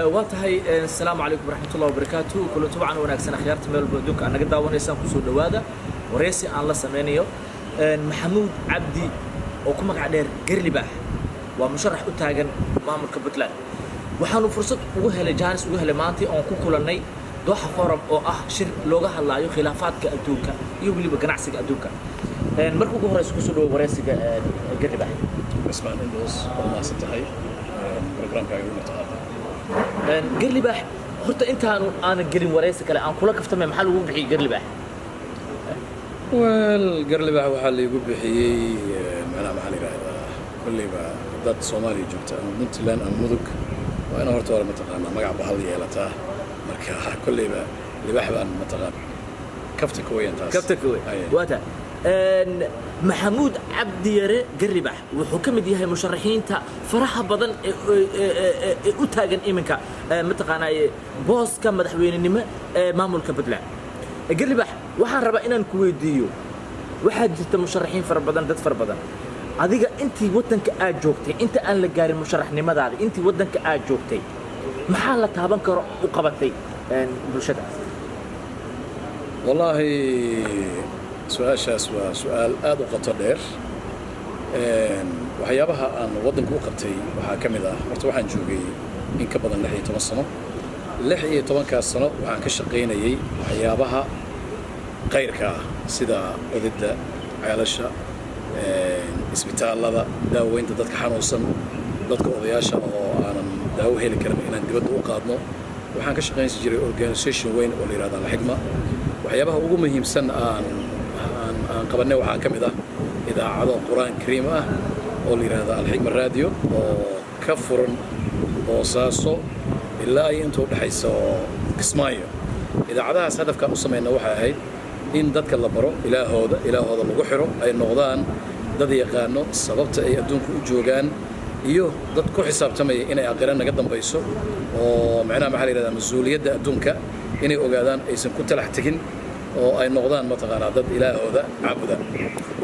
واتهاي السلام عليكم ورحمة الله وبركاته كل طبعا وناكسنا خيارة ميل بدوك أنا قد داون إنسان كسر دوادا ورئيسي الله سمينيو محمود عبدي وكم قاعدير قرلي باح ومشرح أتاجن مامل كبتلان وحنو فرصة وجهل جانس وجهل مانتي أو كوكولني دوحة فورم أو شر لغة الله يو خلافات كأدوكا يقولي بقناعسك أدوكا مركو جوهر يسكسر ورئيسي قرلي باح اسمع الإندوس والله ستهاي برنامج عيون متعاطى قرلي باح horta intaanu aan gelin wareysi kale aan kula kaftamay maxaa lagu bixiyay Garli Bax Garli Bax waxa la igu bixiyay macna maxaa la yiraahdaa kulliba dad Soomaali joogta ama Puntland ama Mudug waa in horta wala mataqaana magac bahal yeelataa marka kulliba libax baan mataqaan kafta kooyan taas kafta kooyan wata محمود عبد يرى قرلي باح وحكمت ياهي مشرحين تا فرحة بدن أتاجن إيمنكا متقانا بوس كم مدحوين إنما مامول كبدلا قرلي باح وحن ربعنا الكويديو واحد جت مشرحين فر بدن دت فر بدن عادية أنت ودنك أجوكتي أنت أنا لقاري مشرح نمد هذا أنت ودنك أجوكتي محل تابن كر وقبتي بالشدة والله سؤال سؤال آد وقطر دير وحيابها أن ودن كوقتي وحكمله مرتوحا جوجي إن كبدن لحية توصنا لحية طبعا كالسنة وعن كشقين يي وحيابها غير كا سدا ضد عيالشة إسبيتال هذا داو أنت ضدك حنوصن ضدك أضياشة أو أنا داو هي الكلام إن عندي بدو قادمه وحن كشقين سجري أورجانيزيشن وين ولا هذا الحكمة وحيابها وقوم مهم سن أن قبلنا وحنا كم إذا عضو القرآن الكريم أو هذا الحكمة الراديو وكفر وصاصو إلا أي أنتوا بحيث كسمايو إذا عضها هدف كانوا سمينا وحنا هاي إن ضدك الله برو إلى هذا الوحرو أي النقدان ضد يقانو سببت أي أدون كوجوجان إيوه ضد كل حساب تمي إن أقرأنا قدام بيسو ومعنا محل هذا مسؤولية أدونك إن أوجادان أيسن كنت لحتكن oo ay noqdaan mataqaana dad ilaahooda caabuda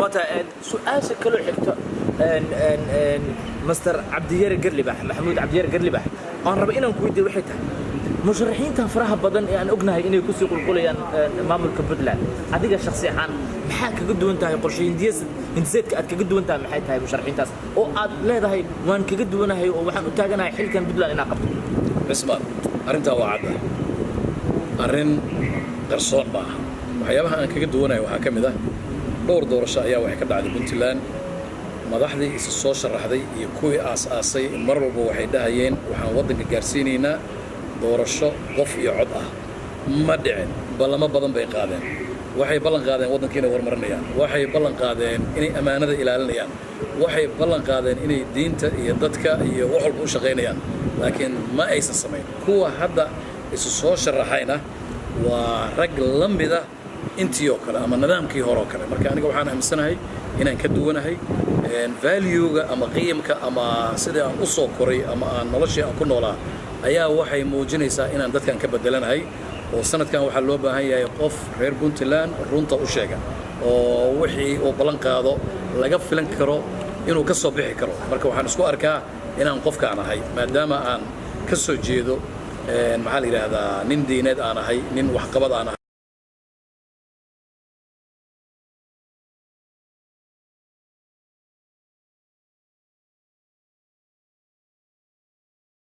wata su'aal kale xigta master Abdiyar Garli Bax Maxamuud Abdiyar Garli Bax aan rabo inaan ku weydiiyo waxay tahay musharaxiinta faraha badan ee aan ognahay inay ku sii qulqulayaan maamulka Puntland adiga shakhsi ahaan maxaa kaga duwan tahay qorsheyn hindiseedka aad kaga duwan tahay maxay tahay musharaxiintaas oo aad leedahay waan kaga duwanahay oo waxaan u taaganahay xilkan Puntland inaan qabto bisma arinta waa cad arin qarsoon baa waxyaabaha aan kaga duwanahay waxa kamid ah dhowr doorasho ayaa waxay ka dhacday Puntland madaxdii is soo sharaxday iyo kuwii aas-aasay mar walba waxay dhahayeen waxaan wadanka gaarsiinaynaa doorasho qof iyo cod ah ma dhicin balama badan bay qaadeen waxay ballan qaadeen wadankiina warmarinayaan waxay ballan qaadeen inay amaanada ilaalinayaan waxay ballan qaadeen inay diinta iyo dadka iyo wax walba u shaqeynayaan laakiin ma aysan sameyn kuwa hadda is soo sharaxayna waa rag lamida intii oo kale ama nidaamkii hore oo kale marka aniga waxaan aaminsanahay inaan ka duwanahay value-ga ama qiimka ama sida aan u soo koray ama aan noloshii aan ku noolaa ayaa waxay muujinaysaa inaan dadkan ka bedelanahay oo sanadkan waxa loo baahan yahay qof reer Puntland runta u sheega oo wixii uu balan qaado laga filan karo inuu ka soo bixi karo marka waxaan isku arkaa inaan qofkaan ahay maadaama aan ka soo jeedo maxaa la yiraahdaa nin diineed aan ahay nin wax qabad aan ahay